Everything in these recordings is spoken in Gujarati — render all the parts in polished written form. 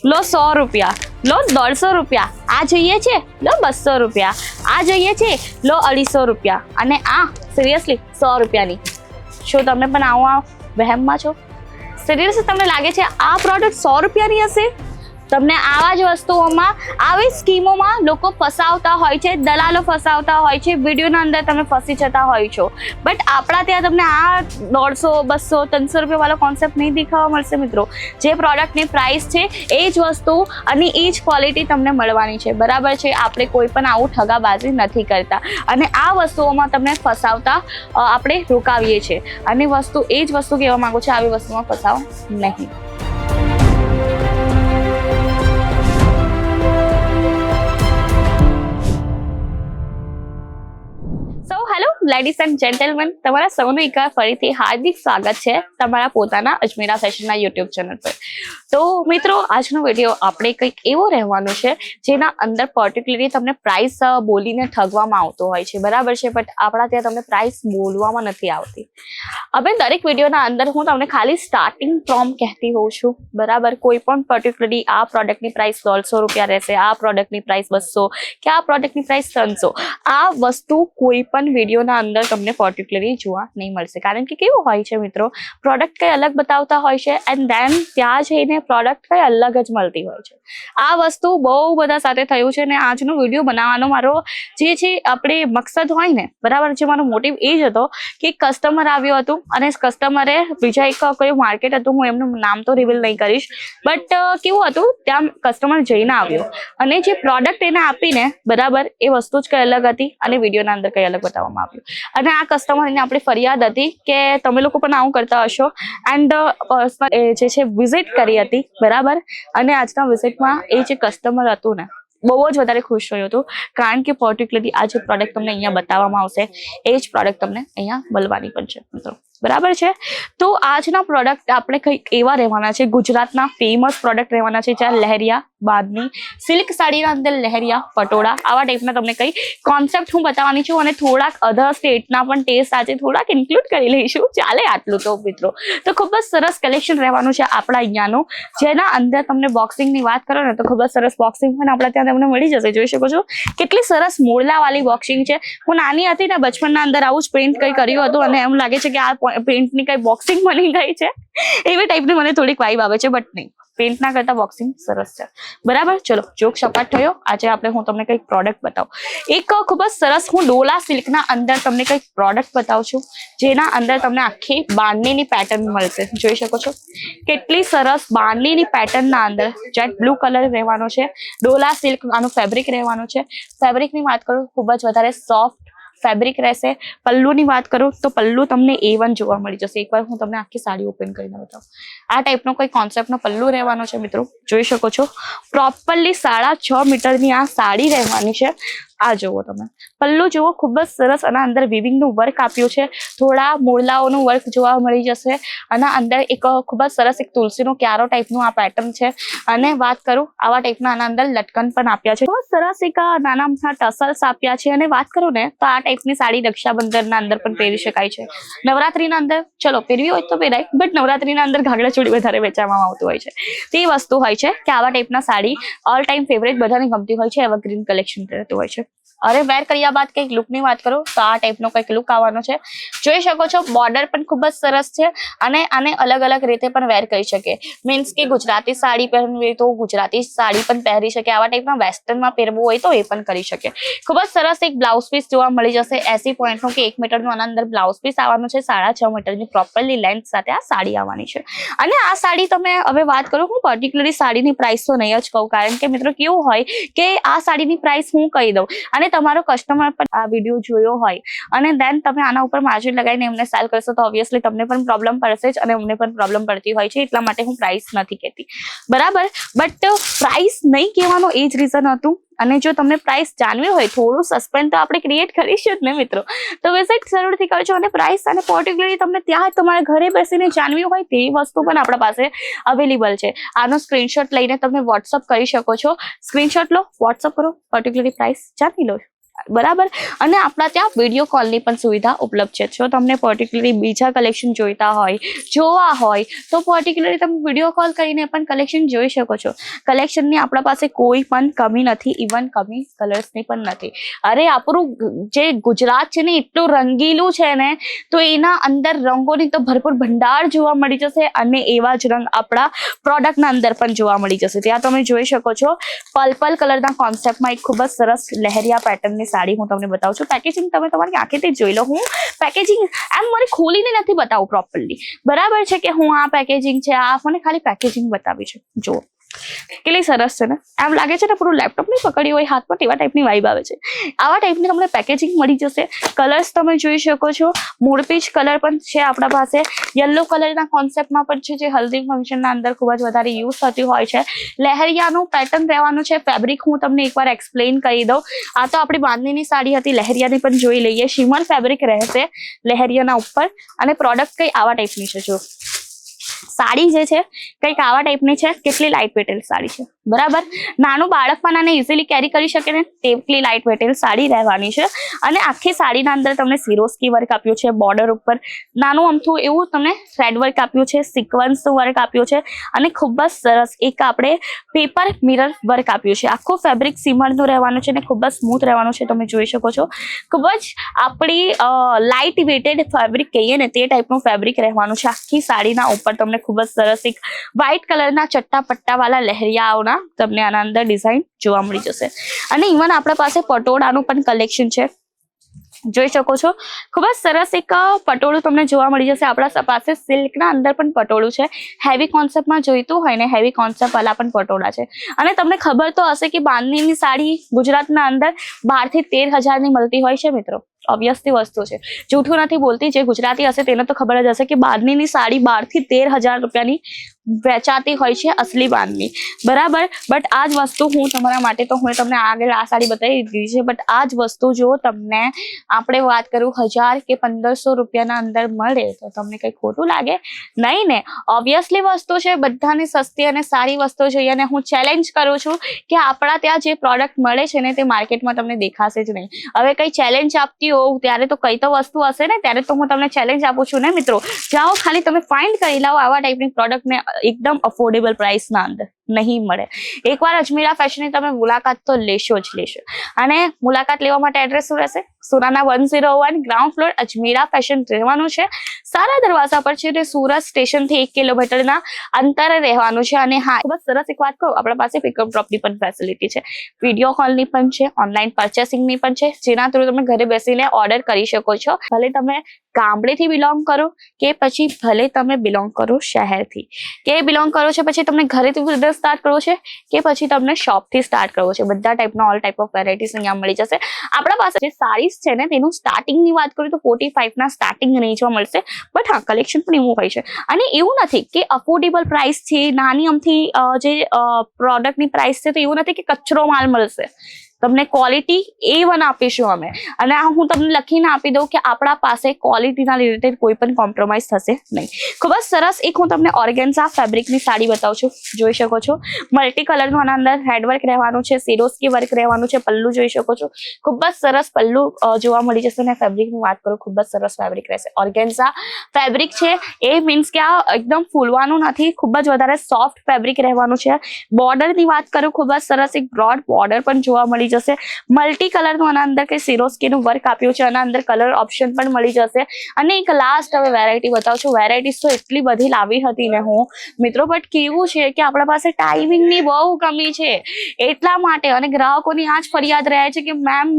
લો 100 રૂપિયા, લો 150 રૂપિયા, આ જોઈએ છે લો 200 રૂપિયા, આ જોઈએ છે લો 250 રૂપિયા, અને આ સિરિયસલી 100 રૂપિયાની. શું તમે પણ આવો વહેમમાં છો? સિરિયસલી તમને લાગે છે આ પ્રોડક્ટ 100 રૂપિયાની હશે? તમને આવા જ વસ્તુઓમાં, આવી સ્કીમોમાં લોકો ફસાવતા હોય છે, દલાલો ફસાવતા હોય છે, વિડીયોના અંદર તમે ફસી જતા હોય છો. બટ આપણા ત્યાં તમને આ 150, 200, 300 રૂપિયા વાળો કોન્સેપ્ટ નહીં દેખાવા મળશે મિત્રો. જે પ્રોડક્ટની પ્રાઇસ છે એ જ વસ્તુ અને એ જ ક્વોલિટી તમને મળવાની છે. બરાબર છે? આપણે કોઈ પણ આવું ઠગાબાજી નથી કરતા, અને આ વસ્તુઓમાં તમને ફસાવતા આપણે રોકાવીએ છીએ. અને વસ્તુ એ જ વસ્તુ કહેવા માંગુ છું, આવી વસ્તુમાં ફસાવો નહીં. હેલો લેડીઝ એન્ડ જેન્ટલમેન, તમારા સૌનું એકવાર ફરીથી હાર્દિક સ્વાગત છે તમારા પોતાના અજમેરા ફેશનના યુટ્યુબ ચેનલ પર. તો મિત્રો, આજનો વિડીયો આપણે કંઈક એવો રહેવાનો છે જેના અંદર પર્ટિક્યુલરલી તમને પ્રાઇસ બોલીને ઠગવામાં આવતો હોય છે. બરાબર છે? બટ આપણા ત્યાં તમને પ્રાઇસ બોલવામાં નથી આવતી. હવે દરેક વિડીયોના અંદર હું તમને ખાલી સ્ટાર્ટિંગ ફ્રોમ કહેતી હોઉં છું. બરાબર? કોઈ પણ પર્ટિક્યુલરલી આ પ્રોડક્ટની પ્રાઇસ 150 રૂપિયા રહેશે, આ પ્રોડક્ટની પ્રાઇસ 200 કે આ પ્રોડક્ટની પ્રાઇસ 300, આ વસ્તુ કોઈ પણ વિડીયોના અંદર તમને પર્ટિક્યુલરલી જોવા નહીં મળશે. કારણ કે કેવું હોય છે મિત્રો, પ્રોડક્ટ કંઈ અલગ બતાવતા હોય છે એન્ડ દેન ત્યાં જઈને પ્રોડક્ટ કંઈ અલગ જ મળતી હોય છે. આ વસ્તુ બહુ બધા સાથે થયું છે, અને આજનો વિડીયો બનાવવાનો મારો જે છે આપણે મકસદ હોય ને, બરાબર, જે મારો મોટિવ એ જ હતો કે કસ્ટમર આવ્યું હતું અને કસ્ટમરે બીજા એક કયું માર્કેટ હતું, હું એમનું નામ તો રિવીલ નહીં કરીશ, બટ કેવું હતું, ત્યાં કસ્ટમર જઈને આવ્યો અને જે પ્રોડક્ટ એને આપીને, બરાબર, એ વસ્તુ જ કંઈ અલગ હતી અને વિડીયોના અંદર કંઈ અલગ બતાવવામાં આવ્યું. અને આ કસ્ટમરની આપણી ફરિયાદ હતી કે તમે લોકો પણ આવું કરતા હશો, એન્ડ જે છે વિઝિટ કરી હતી. બરાબર? અને આજના વિઝિટમાં એ જે કસ્ટમર હતું ને, બહુ જ વધારે ખુશ થયું હતું, કારણ કે પર્ટિક્યુલરલી આ જે પ્રોડક્ટ તમને અહીંયા બતાવવામાં આવશે એ જ પ્રોડક્ટ તમને અહીંયા મળવાની પણ છે મિત્રો. બરાબર છે? તો આજના પ્રોડક્ટ આપણે કંઈક એવા રહેવાના છે, ગુજરાતના ફેમસ પ્રોડક્ટ રહેવાના છે, જ્યાં લહેરિયા બાંધણી સિલ્ક સાડીના અંદર લહેરિયા પટોળા આવા ટાઈપના તમને કંઈ કોન્સેપ્ટ હું બતાવવાની છું, અને થોડાક અધર સ્ટેટના પણ ટેસ્ટ આજે થોડાક ઇન્ક્લુડ કરી લઈશું. ચાલે આટલું તો મિત્રો. તો ખૂબ જ સરસ કલેક્શન રહેવાનું છે આપણા અહીંયાનું, જેના અંદર તમને બોક્સિંગની વાત કરો ને તો ખૂબ જ સરસ બોક્સિંગ પણ આપણા ત્યાં તમને મળી જશે. જોઈ શકો છો કેટલી સરસ મોરલાવાળી બોક્સિંગ છે. હું નાની હતી ને, બચપનના અંદર આવું જ પ્રિન્ટ કંઈ કર્યું હતું, અને એમ લાગે છે કે આ પેન્ટની કઈ બોક્સિંગ બની ગઈ છે, એવી ટાઈપની મને થોડીક વાઇબ આવે છે. બટ નહીં, પેન્ટના કરતા બોક્સિંગ સરસ છે. બરાબર? ચલો, જોક સપાટ થયો. આજે હું તમને કંઈક પ્રોડક્ટ બતાવું. એક ખૂબ જ સરસ હું ડોલા સિલ્કના અંદર તમને કંઈક પ્રોડક્ટ બતાવું છું, જેના અંદર તમને આખી બાંધણીની પેટર્ન મળશે. જોઈ શકો છો કેટલી સરસ બાંધણીની પેટર્નના અંદર જેટ બ્લુ કલર રહેવાનો છે. ડોલા સિલ્ક આનું ફેબ્રિક રહેવાનું છે. ફેબ્રિકની વાત કરું, ખૂબ જ વધારે સોફ્ટ ફેબ્રિક રહેશે. પલ્લુની વાત કરું તો પલ્લુ તમને A1 જોવા મળી જશે. એકવાર હું તમને આખી સાડી ઓપન કરીને બતાવું. આ ટાઈપનો કોઈ કોન્સેપ્ટનો પલ્લુ રહેવાનો છે મિત્રો. જોઈ શકો છો પ્રોપરલી 6.5 મીટરની આ સાડી રહેવાની છે. આ જુઓ તમે, પલ્લુ જુઓ, ખૂબ જ સરસ, અને અંદર વિવિંગનું વર્ક આપ્યું છે, થોડા મોરલાઓનું વર્ક જોવા મળી જશે, અને અંદર એક ખૂબ જ સરસ એક તુલસીનો ક્યારો ટાઈપનું આ પેટર્ન છે. અને વાત કરું, આવા ટાઈપના આના અંદર લટકન પણ આપ્યા છે, ખૂબ સરસ એક નાના મોટા ટસલ્સ આપ્યા છે. અને વાત કરું ને તો આ ટાઈપની સાડી રક્ષાબંધનના અંદર પણ પહેરી શકાય છે. નવરાત્રીના અંદર ચલો પહેરવી હોય તો પહેરાય, બટ નવરાત્રીના અંદર ઘાઘરા ચોળી વધારે વેચવામાં આવતું હોય છે. તે વસ્તુ હોય છે કે આવા ટાઈપના સાડી ઓલ ટાઈમ ફેવરેટ, બધાને ગમતી હોય છે, એવરગ્રીન કલેક્શન રહેતું હોય છે. અરે વેર કર્યા બાદ કંઈક લુકની વાત કરું તો આ ટાઈપનો કંઈક લુક આવવાનો છે. જોઈ શકો છો બોર્ડર પણ ખૂબ જ સરસ છે, અને આને અલગ અલગ રીતે પણ વેર કરી શકે. મીન્સ કે ગુજરાતી સાડી પહેરવી તો ગુજરાતી સાડી પણ પહેરી શકે, આવા ટાઈપના વેસ્ટર્નમાં પહેરવું હોય તો એ પણ કરી શકે. ખૂબ જ સરસ એક બ્લાઉઝ પીસ જોવા મળી જશે 80 પોઈન્ટનું કે 1 મીટરનું આના અંદર બ્લાઉઝ પીસ આવવાનું છે. 6.5 મીટરની પ્રોપરલી લેન્થ સાથે આ સાડી આવવાની છે. અને આ સાડી તમે હવે વાત કરું, હું પર્ટિક્યુલરલી સાડીની પ્રાઇસ તો નહીં જ કહું, કારણ કે મિત્રો કેવું હોય કે આ સાડીની પ્રાઇસ હું કહી દઉં અને તમારો કસ્ટમર પણ આ વિડીયો જોયો હોય અને દેન તમે આના ઉપર માર્જિન લગાવીને એમને સેલ કરશો તો ઓબ્વિયસલી તમને પણ પ્રોબ્લેમ પડશે જ, અને અમને પણ પ્રોબ્લેમ પડતી હોય છે. એટલા માટે હું પ્રાઇસ નથી કહેતી. બરાબર? બટ પ્રાઇસ નહીં કહેવાનો એ જ રીઝન હતું. અને જો તમને પ્રાઇસ જાણવી હોય, થોડું સસ્પેન્સ તો આપણે ક્રિએટ કરીશું જ ને મિત્રો, તો વિઝિટ જરૂરથી કરજો. અને પ્રાઇસ અને પર્ટિક્યુલરલી તમને ત્યાં તમારા ઘરે બેસીને જાણવી હોય તેવી વસ્તુ પણ આપણા પાસે અવેલેબલ છે. આનો સ્ક્રીનશોટ લઈને તમે વોટ્સઅપ કરી શકો છો. સ્ક્રીનશોટ લો, વોટ્સઅપ કરો, પર્ટિક્યુલરલી પ્રાઇસ જાણી લો. બરાબર. અને આપણા ત્યાં વિડીયો કોલની પણ સુવિધા ઉપલબ્ધ છે. જો તમને પર્ટિક્યુલરલી બીજા કલેક્શન જોઈતા હોય, જોવા હોય, તો પર્ટિક્યુલરલી તમે વિડીયો કોલ કરીને પણ કલેક્શન જોઈ શકો છો. કલેક્શનની આપણા પાસે કોઈ પણ કમી નથી, ઇવન કમી કલર્સની પણ નથી. અરે આપણું જે ગુજરાત છે ને એટલું રંગીલું છે ને, તો એના અંદર રંગોની તો ભરપૂર ભંડાર જોવા મળી જશે, અને એવા જ રંગ આપણા પ્રોડક્ટના અંદર પણ જોવા મળી જશે. ત્યાં તમે જોઈ શકો છો પર્પલ કલરના કોન્સેપ્ટમાં એક ખૂબ જ સરસ લહેરિયા પેટર્નની સાડી હું તમને બતાવું છું. પેકેજિંગ તમે તમારી આંખેથી જોઈ લો. હું પેકેજિંગ એમ મને ખોલીને નથી બતાવું પ્રોપરલી, બરાબર છે કે હું આ પેકેજિંગ છે, આ મને ખાલી પેકેજિંગ બતાવી છે. જુઓ કેટલી સરસ છે ને, એમ લાગે છે ને પૂરું લેપટોપ નહીં પકડ્યું હોય હાથમાં, એવા ટાઈપની વાઇબ આવે છે. આવા ટાઈપની તમને પેકેજિંગ મળી જશે. કલર્સ તમે જોઈ શકો છો, મૂળપીચ કલર પણ છે આપણા પાસે, યલો કલરના કોન્સેપ્ટમાં પણ છે, જે હલ્દી ફંક્શનના અંદર ખૂબ જ વધારે યુઝ થતી હોય છે. લહેરિયાનું પેટર્ન રહેવાનું છે. ફેબ્રિક હું તમને એકવાર એક્સપ્લેન કરી દઉં. આ તો આપણી બાંધણીની સાડી હતી, લહેરિયાની પણ જોઈ લઈએ. શિમર ફેબ્રિક રહેશે લહેરિયાના ઉપર, અને પ્રોડક્ટ કઈ આવા ટાઈપની છે. જો સાડી જે છે કંઈક આવા ટાઈપની છે. કેટલી લાઇટ વેટેડ સાડી છે, બરાબર. નાનું બાળક પણ આને ઇઝીલી કેરી કરી શકે ને તેટલી લાઇટ વેટેડ સાડી રહેવાની છે. અને આખી સાડીના અંદર તમને સિરોસ્કી વર્ક આપ્યું છે. બોર્ડર ઉપર નાનું અમથું એવું તમને થ્રેડ વર્ક આપ્યું છે, સિક્વન્સનું વર્ક આપ્યું છે, અને ખૂબ જ સરસ એક આપણે પેપર મિરર વર્ક આપ્યું છે. આખું ફેબ્રિક સિમરનું રહેવાનું છે અને ખૂબ જ સ્મૂથ રહેવાનું છે. તમે જોઈ શકો છો ખૂબ જ આપણી લાઇટ વેટેડ ફેબ્રિક કહીએ ને તે ટાઈપનું ફેબ્રિક રહેવાનું છે. આખી સાડીના ઉપર તમને ખૂબ જ સરસ એક વ્હાઇટ કલરના ચટ્ટા પટ્ટાવાળા લહેરિયાઓના તમને આના અંદર ડિઝાઇન જોવા મળી જશે. અને ઇવન આપણા પાસે પટોળાનું પણ કલેક્શન છે, જોઈ શકો છો. ખૂબ જ સરસ એક પટોળું તમને જોવા મળી જશે. આપણા પાસે સિલ્કના અંદર પણ પટોળું છે. હેવી કોન્સેપ્ટમાં જોઈતું હોય ને હેવી કોન્સેપ્ટ વાળા પણ પટોળા છે. અને તમને ખબર તો હશે કે બાંધણીની સાડી ગુજરાતના અંદર 12 થી 13,000ની મળતી હોય છે મિત્રો. ઓબ્વિયસલી વસ્તુ છે, જૂઠું નથી બોલતી. જે ગુજરાતી હશે તેને તો ખબર જ હશે કે બાંધણીની સાડી 12 થી 13,000 રૂપિયાની વેચાતી હોય છે, અસલી બાંધણી, બરાબર. બટ આ જ વસ્તુ હું તમારા માટે તો હું તમને આગળ આ સાડી બતાવી દીધી છે. બટ આ જ વસ્તુ જો તમને આપણે વાત કરું 1000 કે 1500 રૂપિયાના અંદર મળે તો તમને કંઈ ખોટું લાગે નહીં ને. ઓબ્વિયસલી વસ્તુ છે, બધાની સસ્તી અને સારી વસ્તુ જોઈએ. અને હું ચેલેન્જ કરું છું કે આપણા ત્યાં જે પ્રોડક્ટ મળે છે ને તે માર્કેટમાં તમને દેખાશે જ નહીં. હવે કંઈ ચેલેન્જ આપતી હોઉં ત્યારે તો કઈ તો વસ્તુ હશે ને, ત્યારે તો હું તમને ચેલેન્જ આપું છું ને મિત્રો. જાઓ ખાલી તમે ફાઇન્ડ કરી લાવો આવા ટાઈપની પ્રોડક્ટને એકદમ અફોર્ડેબલ પ્રાઇસના અંદર નહીં મળે. એકવાર અજમેરા ફેશનની તમે મુલાકાત તો લેશો જ લેશો. અને મુલાકાત લેવા માટે એડ્રેસ શું રહેશે? Surana 101 ground floor Ajmera fashion રહેવાનું છે. સારા દરવાજા પર છે. સુરત સ્ટેશનથી 1 કિલોમીટરના અંતરે રહેવાનું છે. અને હા, ખૂબ જ સરસ એક વાત કહું, આપણા પાસે પિકઅપ ડ્રોપની પણ ફેસિલિટી છે, વિડીયો કોલની પણ છે, ઓનલાઈન પરચેસિંગની પણ છે, જેના થ્રુ તમે ઘરે બેસીને ઓર્ડર કરી શકો છો. ભલે તમે ગામડેથી બિલોંગ કરો કે પછી ભલે તમે બિલોંગ કરો શહેરથી, કે બિલોંગ કરો છો પછી તમને ઘરેથી બિઝનેસ સ્ટાર્ટ કરવો છે કે પછી તમને શોપથી સ્ટાર્ટ કરવો છે, બધા ટાઈપના ઓલ ટાઈપ ઓફ વેરાયટીઝ અહીંયા મળી જશે. આપણા પાસે જે સાડીઝ છે ને તેનું સ્ટાર્ટિંગની વાત કરું તો 45ના સ્ટાર્ટિંગ રેન્જમાં મળશે. બટ હા, કલેક્શન પણ એવું હોય છે. અને એવું નથી કે અફોર્ડેબલ પ્રાઇસ છે, નાની અમથી જે પ્રોડક્ટની પ્રાઇસ છે, તો એવું નથી કે કચરો માલ મળશે. તમને ક્વોલિટી A1 આપીશું અમે. અને હું તમને લખીને આપી દઉં કે આપણા પાસે ક્વોલિટીના રિલેટેડ કોઈ પણ કોમ્પ્રોમાઇઝ થશે નહીં. ખૂબ જ સરસ એક હું તમને ઓર્ગેન્ઝા ફેબ્રિકની સાડી બતાવું છું, જોઈ શકો છો. મલ્ટી કલરનું આના અંદર હેડવર્ક રહેવાનું છે, સિરોસ્કી વર્ક રહેવાનું છે. પલ્લુ જોઈ શકો છો, ખૂબ જ સરસ પલ્લુ જોવા મળી જશે. અને ફેબ્રિકની વાત કરું, ખૂબ જ સરસ ફેબ્રિક રહેશે. ઓર્ગેન્ઝા ફેબ્રિક છે, એ મીન્સ કે આ એકદમ ફૂલવાનું નથી, ખૂબ જ વધારે સોફ્ટ ફેબ્રિક રહેવાનું છે. બોર્ડરની વાત કરું, ખૂબ જ સરસ એક બ્રોડ બોર્ડર પણ જોવા મળી જશે. મલ્ટી કલરનું આના અંદર કે સિરોસ્કીનું વર્ક આપ્યું છે. આના અંદર કલર ઓપ્શન પણ મળી જશે. અને એક લાસ્ટ હવે વેરાયટી બતાવું છું. વેરાયટીઝ તો એટલી બધી લાવી હતી ને હું મિત્રો, બટ કેવું છે કે આપણા પાસે ટાઈમિંગની બહુ કમી છે, એટલા માટે. અને ગ્રાહકોની આ જ ફરિયાદ રહે છે કે મેમ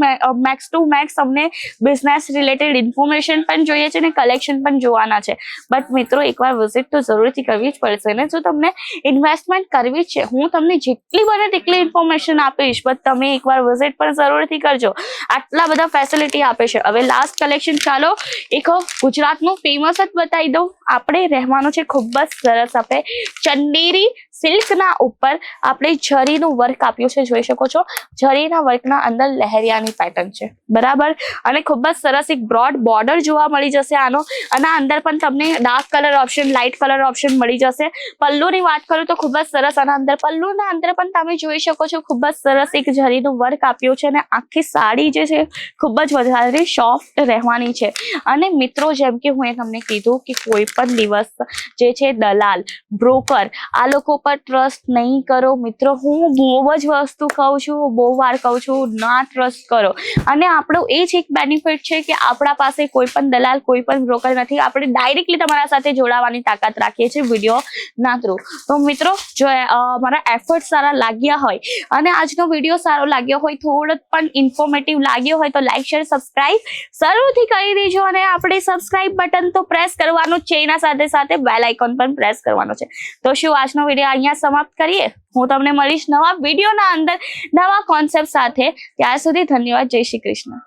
મેક્સ ટુ મેક્સ અમને બિઝનેસ રિલેટેડ ઇન્ફોર્મેશન પણ જોઈએ છે ને કલેક્શન પણ જોવાના છે. બટ મિત્રો એકવાર વિઝિટ તો જરૂરથી કરવી જ પડશે ને. જો તમને ઇન્વેસ્ટમેન્ટ કરવી છે, હું તમને જેટલી બને તેટલી ઇન્ફોર્મેશન આપીશ, બટ તમે એકવાર વિઝિટ પણ જરૂરથી કરજો. આટલા બધા ફેસિલિટી આપે છે. હવે લાસ્ટ કલેક્શન ચાલો એક ગુજરાતનું ફેમસ જ બતાવી દઉં. આપણે રહેવાનું છે ખૂબ જ સરસ. આપણે ચંદેરી સિલ્કના ઉપર આપણે જરીનું વર્ક આપ્યું છે, જોઈ શકો છો. જરીના વર્કના અંદર લહેરિયાની પેટર્ન છે, બરાબર. અને ખૂબ જ સરસ એક બ્રોડ બોર્ડર જોવા મળી જશે આનો. અને અંદર પણ તમને dark colour option, light colour option મળી જશે. પલ્લુની વાત કરું તો ખૂબ જ સરસ. આના અંદર પલ્લુના અંદર પણ તમે જોઈ શકો છો ખૂબ જ સરસ એક જરીનું વર્ક વર્ક આપ્યું છે અને આખી સાડી જે છે ખૂબ જ વધારે સોફ્ટ રહેવાની છે. અને મિત્રો જેમ કે હું તમને કીધું કે કોઈ પણ દિવસ જે છે દલાલ, બ્રોકર આ લોકો પર ટ્રસ્ટ નહીં કરો મિત્રો. હું બહુ જ વસ્તુ કહું છું, બહુ વાર કહું છું, ના ટ્રસ્ટ કરો. અને આપણો એ જ એક બેનિફિટ છે કે આપણા પાસે કોઈ પણ દલાલ, કોઈ પણ બ્રોકર નથી. આપણે ડાયરેક્ટલી તમારા સાથે જોડાવાની તાકાત રાખીએ છીએ વિડીયો ના થ્રુ. તો મિત્રો જો મારા એફર્ટ સારા લાગ્યા હોય અને આજનો વિડીયો સારો લાગ્યો હોય, થોડો પણ ઇન્ફોર્મેટિવ લાગ્યો હોય તો લાઈક, શેર, સબસ્ક્રાઇબ જરૂરથી કરી દેજો. અને આપણે સબસ્ક્રાઇબ બટન તો પ્રેસ કરવાનું છે, એના સાથે સાથે બેલ આઇકોન પણ પ્રેસ કરવાનો છે. તો શું આજનો વિડીયો અહીંયા સમાપ્ત કરીએ? હું તમને મળીશ નવા વિડીયોના અંદર નવા કોન્સેપ્ટ સાથે. ત્યાર સુધી ધન્યવાદ. જય શ્રી કૃષ્ણ.